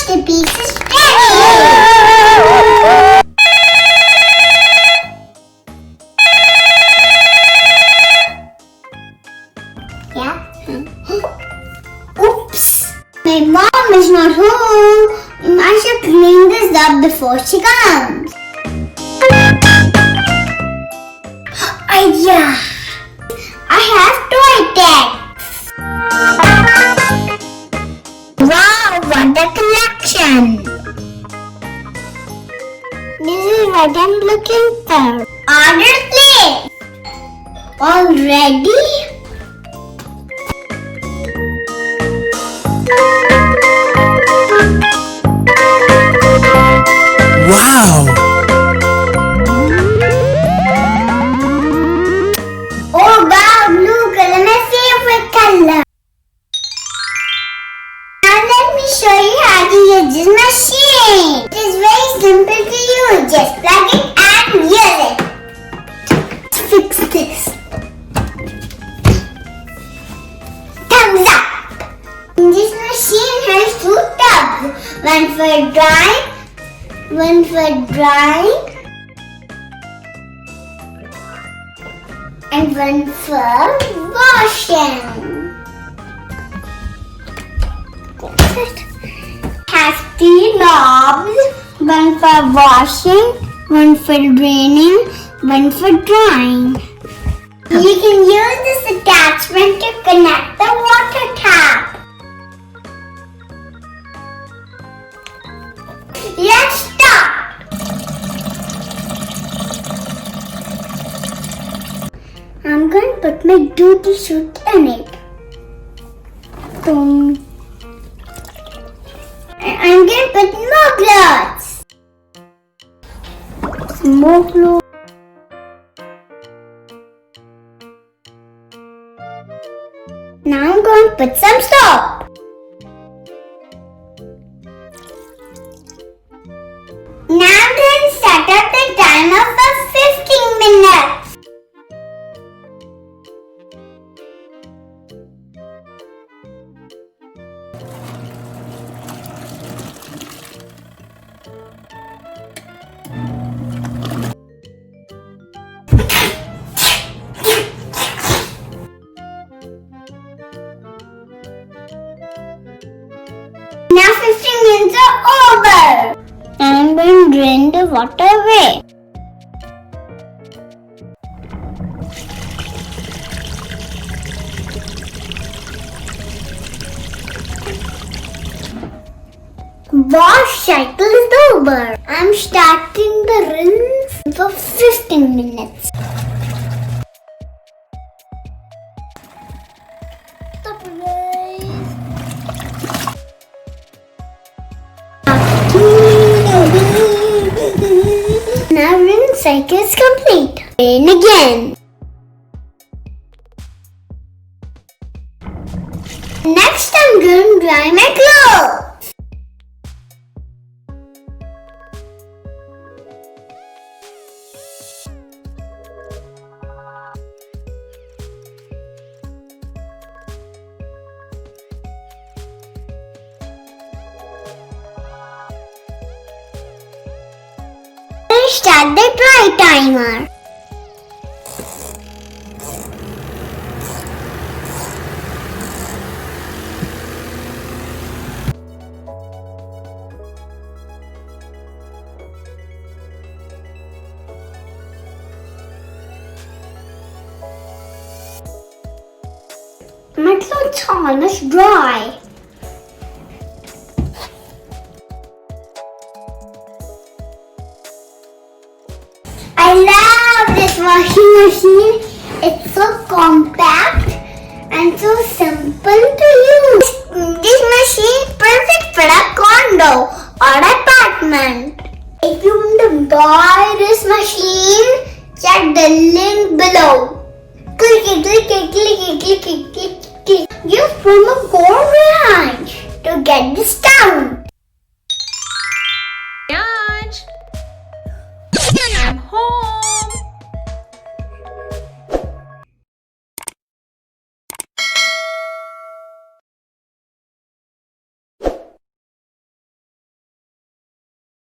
masterpiece is ready! Yeah? Oops! My mom is not home. I should clean this up before she comes. Idea! I have Toytexx. Wow, what a collection! This is what I'm looking for. Order placed. Already? Wow! Oh wow, blue color, my favorite color. Now let me show you how to use this machine. It is very simple to use. Just plug it and use it. Let's fix this. Thumbs up. This machine has two tubs. One for drying. One for drying and one for washing. Has three knobs, one for washing, one for draining, one for drying. You can use this attachment to connect the water tap. Let's start. I'm going to put my duty suit in it. I'm going to put more clothes. Some more clothes. Now I'm going to put some soap. Now I'm going to set up the timer for 15 minutes. Now 15 minutes are over. I'm going to drain the water away. Wash cycle is over. I'm starting the rinse for 15 minutes. Now rinse cycle is complete. Rain again. Next I'm going to dry my clothes. Start the dry timer. My clothes are almost dry. I love this washing machine. It's so compact and so simple to use. This machine is perfect for a condo or apartment. If you want to buy this machine, check the link below. Click it, click it, click it, click it, click it, click it. Use promo code Reyansh to get discount.